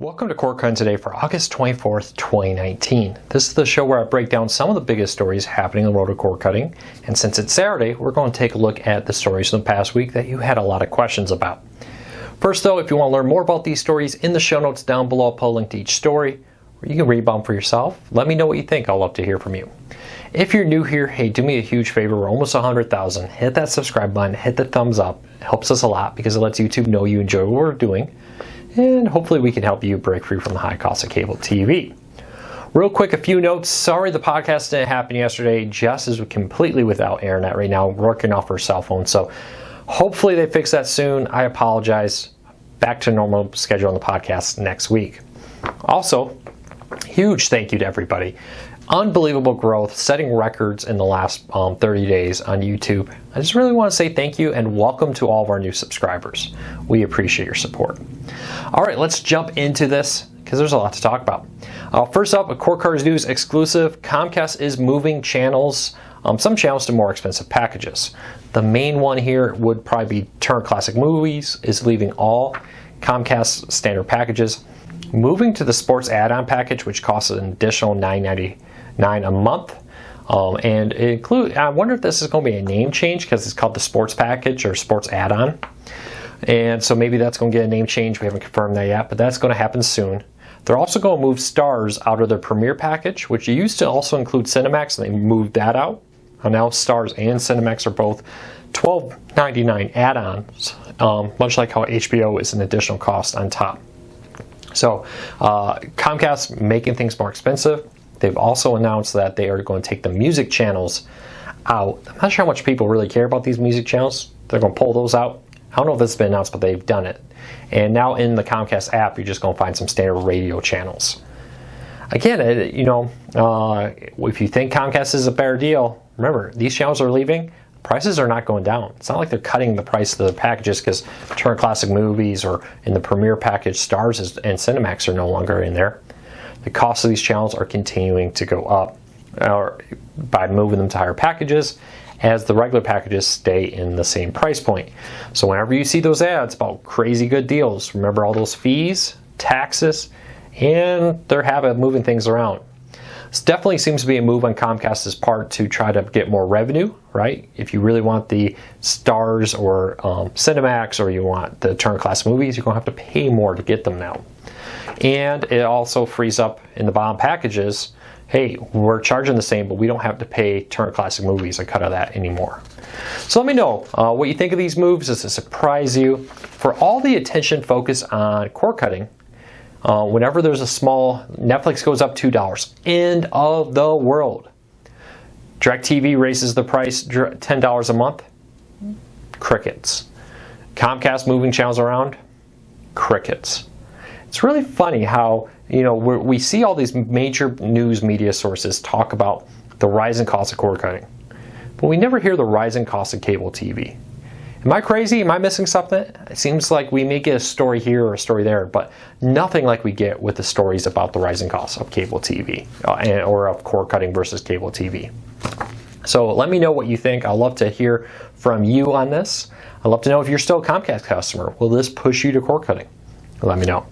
Welcome to Cord Cutting today for August 24th, 2019. This is the show where I break down some of the biggest stories happening in the world of cord cutting. And since it's Saturday, we're going to take a look at the stories from the past week that you had a lot of questions about. First though, if you want to learn more about these stories, in the show notes down below, I'll put a link to each story, or you can read about them for yourself. Let me know what you think. I'd love to hear from you. If you're new here, hey, do me a huge favor. We're almost 100,000. Hit that subscribe button, hit the thumbs up. It helps us a lot because it lets YouTube know you enjoy what we're doing. And hopefully we can help you break free from the high cost of cable TV. Real quick, a few notes. Sorry the podcast didn't happen yesterday. Jess is completely without internet right now, working off her cell phone. So hopefully they fix that soon. I apologize. Back to normal schedule on the podcast next week. Also, huge thank you to everybody. Unbelievable growth, setting records in the last 30 days on YouTube. I just really want to say thank you and welcome to all of our new subscribers. We appreciate your support. All right, let's jump into this because there's a lot to talk about. First up, a Cord Cutters News exclusive. Comcast is moving channels, some channels to more expensive packages. The main one here would probably be Turner Classic Movies is leaving all Comcast standard packages, moving to the sports add-on package, which costs an additional $9.99 a month. And it include, I wonder if this is going to be a name change because it's called the sports package or sports add-on. And so maybe that's going to get a name change. We haven't confirmed that yet, but that's going to happen soon. They're also going to move Stars out of their Premier package, which used to also include Cinemax, and they moved that out. And now Stars and Cinemax are both $12.99 add-ons, much like how HBO is an additional cost on top. So Comcast making things more expensive. They've also announced that they are going to take the music channels out. I'm not sure how much people really care about these music channels. They're going to pull those out. I don't know if this has been announced, but they've done it. And now in the Comcast app, you're just going to find some standard radio channels. Again, if you think Comcast is a better deal, remember, these channels are leaving. Prices are not going down. It's not like they're cutting the price of the packages because Turner Classic Movies or in the Premier package, Stars and Cinemax are no longer in there. The cost of these channels are continuing to go up by moving them to higher packages as the regular packages stay in the same price point. So whenever you see those ads about crazy good deals, remember all those fees, taxes, and their habit of moving things around. This definitely seems to be a move on Comcast's part to try to get more revenue, right? If you really want the Stars or Cinemax or you want the Turner Classic Movies, you're going to have to pay more to get them now. And it also frees up in the bottom packages, hey, we're charging the same, but we don't have to pay Turner Classic Movies a cut of that anymore. So let me know what you think of these moves. Does it surprise you? For all the attention focus on cord cutting, whenever there's a small, Netflix goes up $2. End of the world. DirecTV raises the price $10 a month. Crickets. Comcast moving channels around. Crickets. It's really funny how, we see all these major news media sources talk about the rising cost of cord cutting, but we never hear the rising cost of cable TV. Am I crazy? Am I missing something? It seems like we may get a story here or a story there, but nothing like we get with the stories about the rising cost of cable TV or of cord cutting versus cable TV. So let me know what you think. I'd love to hear from you on this. I'd love to know if you're still a Comcast customer. Will this push you to cord cutting? Let me know.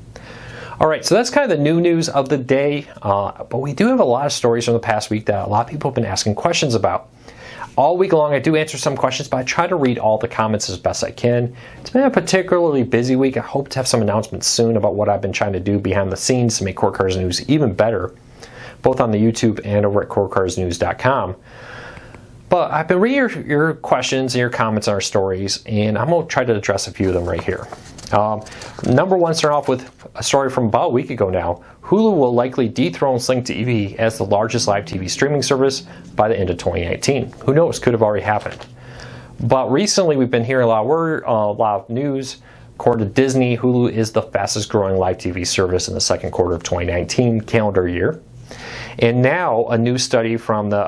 All right, so that's kind of the new news of the day, but we do have a lot of stories from the past week that a lot of people have been asking questions about. All week long, I do answer some questions, but I try to read all the comments as best I can. It's been a particularly busy week. I hope to have some announcements soon about what I've been trying to do behind the scenes to make Cord Cutters News even better, both on the YouTube and over at cordcuttersnews.com. But I've been reading your questions and your comments on our stories, and I'm going to try to address a few of them right here. Number one, start off with a story from about a week ago now. Hulu will likely dethrone Sling TV as the largest live TV streaming service by the end of 2019. Who knows? Could have already happened. But recently, we've been hearing a lot of news. According to Disney, Hulu is the fastest growing live TV service in the second quarter of 2019 calendar year. And now a new study from the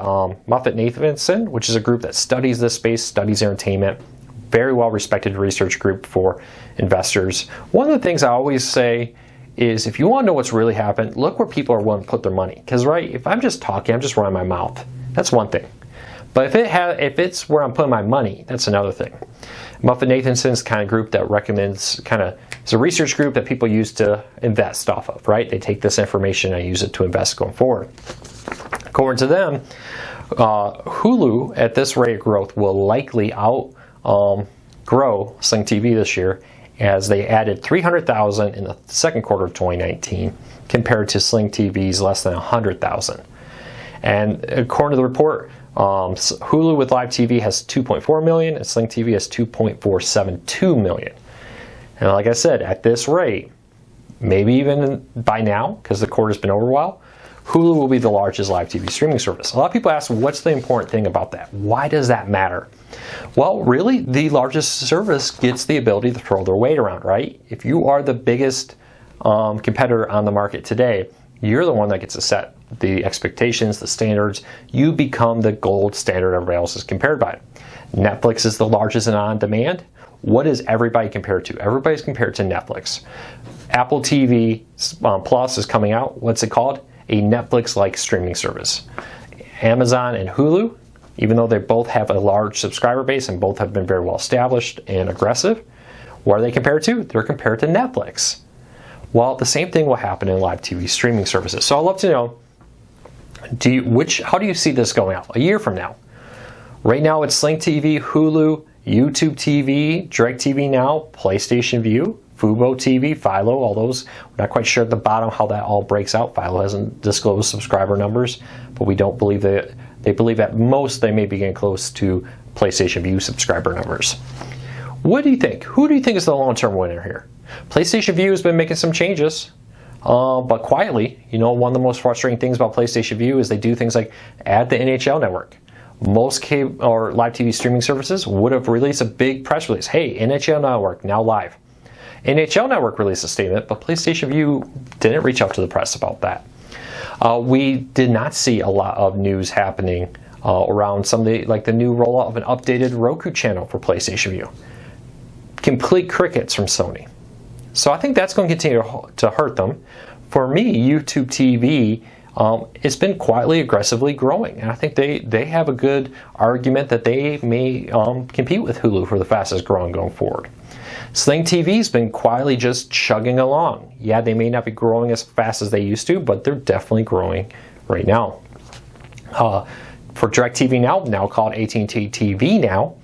Moffett-Nathanson, which is a group that studies this space, studies entertainment, very well respected research group for investors. One of the things I always say is if you want to know what's really happened, look where people are willing to put their money. Because if I'm just talking, I'm just running my mouth. That's one thing. But if it's where I'm putting my money, that's another thing. Moffett-Nathanson's kind of group that recommends kind of It's a research group that people use to invest off of, right? They take this information and use it to invest going forward. According to them, Hulu at this rate of growth will likely outgrow Sling TV this year, as they added 300,000 in the second quarter of 2019 compared to Sling TV's less than 100,000. And according to the report, Hulu with live TV has 2.4 million and Sling TV has 2.472 million. And like I said, at this rate, maybe even by now, because the quarter's been over a while, Hulu will be the largest live TV streaming service. A lot of people ask, what's the important thing about that? Why does that matter? Well, really, the largest service gets the ability to throw their weight around, right? If you are the biggest competitor on the market today, you're the one that gets to set the expectations, the standards. You become the gold standard everybody else is compared by. Netflix is the largest in on-demand. What is everybody compared to? Everybody's compared to Netflix. Apple TV Plus is coming out. What's it called? A Netflix-like streaming service. Amazon and Hulu, even though they both have a large subscriber base and both have been very well established and aggressive, what are they compared to? They're compared to Netflix. Well, the same thing will happen in live TV streaming services. So I'd love to know, how do you see this going out a year from now? Right now it's Sling TV, Hulu, YouTube TV, DirecTV Now, PlayStation Vue, Fubo TV, Philo, all those. We're not quite sure at the bottom how that all breaks out. Philo hasn't disclosed subscriber numbers, but we don't believe that. They believe at most they may be getting close to PlayStation Vue subscriber numbers. What do you think? Who do you think is the long-term winner here? PlayStation Vue has been making some changes, but quietly. You know, one of the most frustrating things about PlayStation Vue is they do things like add the NHL network. Most cable or live TV streaming services would have released a big press release. Hey, NHL network now live. NHL Network released a statement, but PlayStation Vue didn't reach out to the press about that. We did not see a lot of news happening around some of the new rollout of an updated Roku channel for PlayStation Vue. Complete crickets from Sony. So I think that's going to continue to hurt them. For me, YouTube TV, it's been quietly, aggressively growing, and I think they have a good argument that they may compete with Hulu for the fastest growing going forward. Sling TV's been quietly just chugging along. Yeah, they may not be growing as fast as they used to, but they're definitely growing right now. For DirecTV now called AT&T TV now,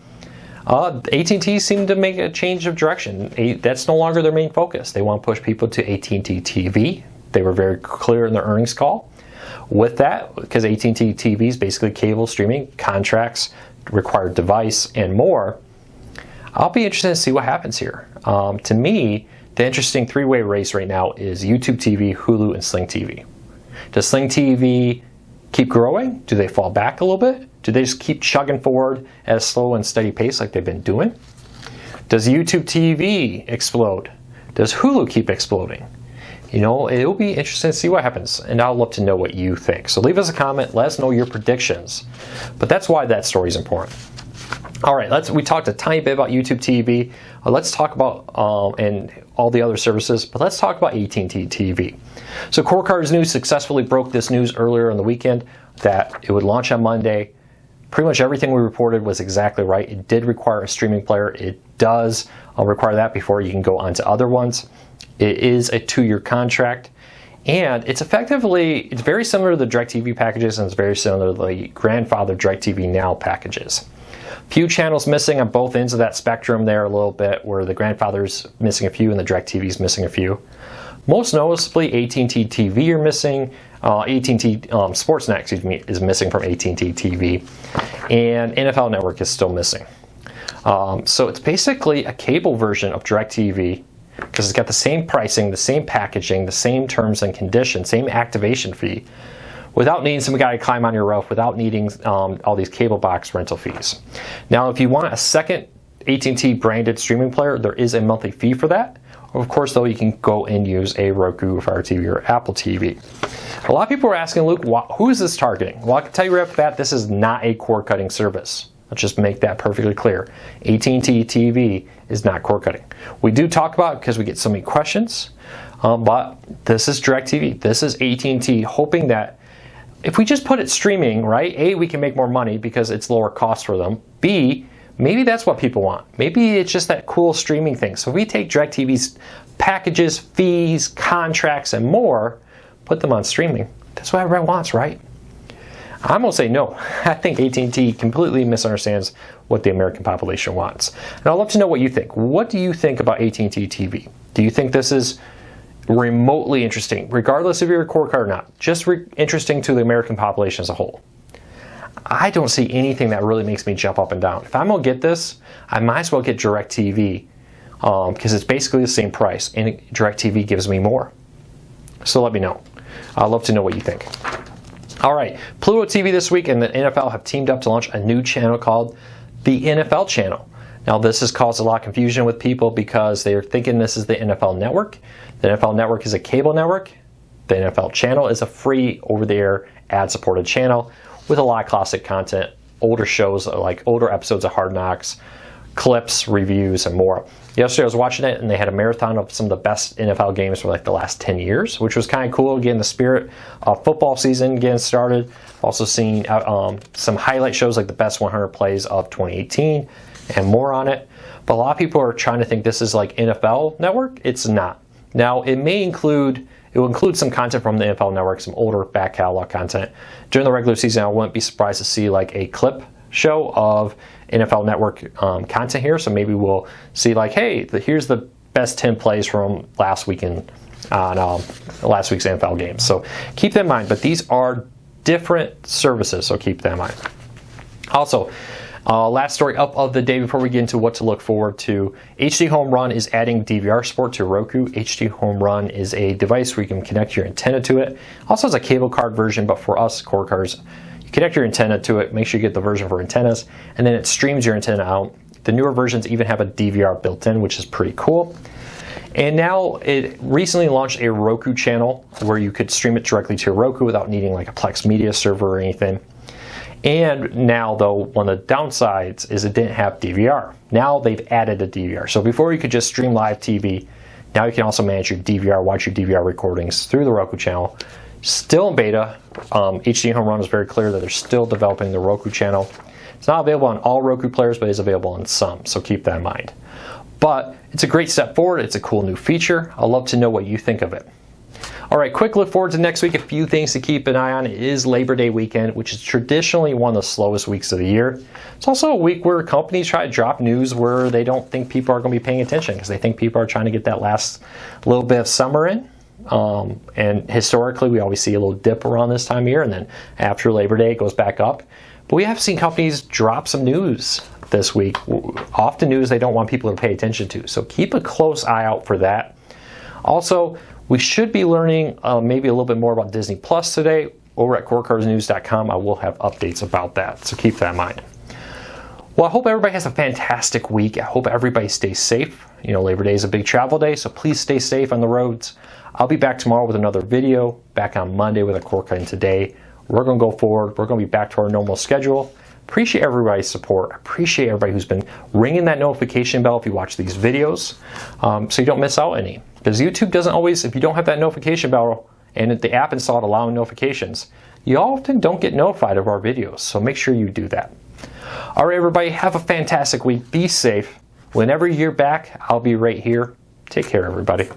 AT&T seemed to make a change of direction. That's no longer their main focus. They want to push people to AT&T TV. They were very clear in their earnings call. With that, because AT&T TV is basically cable streaming, contracts, required device, and more, I'll be interested to see what happens here. To me, the interesting three-way race right now is YouTube TV, Hulu, and Sling TV. Does Sling TV keep growing? Do they fall back a little bit? Do they just keep chugging forward at a slow and steady pace like they've been doing? Does YouTube TV explode? Does Hulu keep exploding? You know, it'll be interesting to see what happens, and I'd love to know what you think. So leave us a comment, let us know your predictions. But that's why that story is important. All right, we talked a tiny bit about YouTube TV. Let's talk about and all the other services, but let's talk about AT&T TV. So Core Cards News successfully broke this news earlier on the weekend that it would launch on Monday. Pretty much everything we reported was exactly right. It did require a streaming player. It does require that before you can go on to other ones. It is a 2-year contract, and it's very similar to the DirecTV packages, and it's very similar to the grandfather DirecTV Now packages. Few channels missing on both ends of that spectrum there a little bit, where the grandfather's missing a few and the DirecTV's missing a few. Most noticeably, AT&T TV are missing. AT&T Sportsnet, is missing from AT&T TV, and NFL Network is still missing. So it's basically a cable version of DirecTV, because it's got the same pricing, the same packaging, the same terms and conditions, same activation fee, without needing some guy to climb on your roof, without needing all these cable box rental fees. Now, if you want a second AT&T branded streaming player, there is a monthly fee for that. Of course, though, you can go and use a Roku, Fire TV, or Apple TV. A lot of people are asking, Luke, who is this targeting? Well, I can tell you right off the bat, this is not a cord-cutting service. Let's just make that perfectly clear. AT&T TV is not cord cutting. We do talk about it because we get so many questions, but this is DirecTV. This is AT&T hoping that if we just put it streaming, right, A, we can make more money because it's lower cost for them. B, maybe that's what people want. Maybe it's just that cool streaming thing. So if we take DirecTV's packages, fees, contracts, and more, put them on streaming, that's what everyone wants, right? I'm going to say no. I think AT&T completely misunderstands what the American population wants. And I'd love to know what you think. What do you think about AT&T TV? Do you think this is remotely interesting, regardless if you're a cord card or not, just interesting to the American population as a whole? I don't see anything that really makes me jump up and down. If I'm going to get this, I might as well get DirecTV because it's basically the same price, and DirecTV gives me more. So let me know. I'd love to know what you think. All right, Pluto TV this week and the NFL have teamed up to launch a new channel called the NFL channel. Now, this has caused a lot of confusion with people because they're thinking this is the NFL network. The NFL network is a cable network. The NFL channel is a free over-the-air ad-supported channel with a lot of classic content, older shows like older episodes of Hard Knocks, clips, reviews, and more. Yesterday I was watching it and they had a marathon of some of the best NFL games for like the last 10 years, which was kind of cool, getting the spirit of football season getting started. Also seeing some highlight shows like the best 100 plays of 2018 and more on it. But a lot of people are trying to think this is like NFL network. It's not. Now it will include some content from the NFL network, some older back catalog content. During the regular season, I wouldn't be surprised to see like a clip show of NFL Network content here. So maybe we'll see like, hey, here's the best 10 plays from last weekend on last week's NFL game. So keep that in mind. But these are different services, so keep that in mind. Also, last story up of the day before we get into what to look forward to. HD Home Run is adding DVR support to Roku. HD Home Run is a device where you can connect your antenna to it. Also has a cable card version, but for us cord cards, you connect your antenna to it, make sure you get the version for antennas, and then it streams your antenna out. The newer versions even have a DVR built in, which is pretty cool. And now it recently launched a Roku channel where you could stream it directly to your Roku without needing like a Plex Media server or anything. And now, though, one of the downsides is it didn't have DVR. Now they've added a DVR. So before you could just stream live TV, now you can also manage your DVR, watch your DVR recordings through the Roku channel. Still in beta. HD Home Run is very clear that they're still developing the Roku channel. It's not available on all Roku players, but it is available on some, so keep that in mind. But it's a great step forward. It's a cool new feature. I'd love to know what you think of it. All right, quick look forward to next week. A few things to keep an eye on. It is Labor Day weekend, which is traditionally one of the slowest weeks of the year. It's also a week where companies try to drop news where they don't think people are going to be paying attention because they think people are trying to get that last little bit of summer in. And historically, we always see a little dip around this time of year, and then after Labor Day, it goes back up. But we have seen companies drop some news this week, often news they don't want people to pay attention to. So keep a close eye out for that. Also, we should be learning maybe a little bit more about Disney Plus today. Over at CoreCardsNews.com, I will have updates about that, so keep that in mind. Well, I hope everybody has a fantastic week. I hope everybody stays safe. You know, Labor Day is a big travel day, so please stay safe on the roads. I'll be back tomorrow with another video, back on Monday with a Cord Cutting Today. We're going to go forward. We're going to be back to our normal schedule. Appreciate everybody's support. Appreciate everybody who's been ringing that notification bell if you watch these videos, so you don't miss out any. Because YouTube doesn't always, if you don't have that notification bell and the app installed allowing notifications, you often don't get notified of our videos. So make sure you do that. All right, everybody, have a fantastic week. Be safe. Whenever you're back, I'll be right here. Take care, everybody.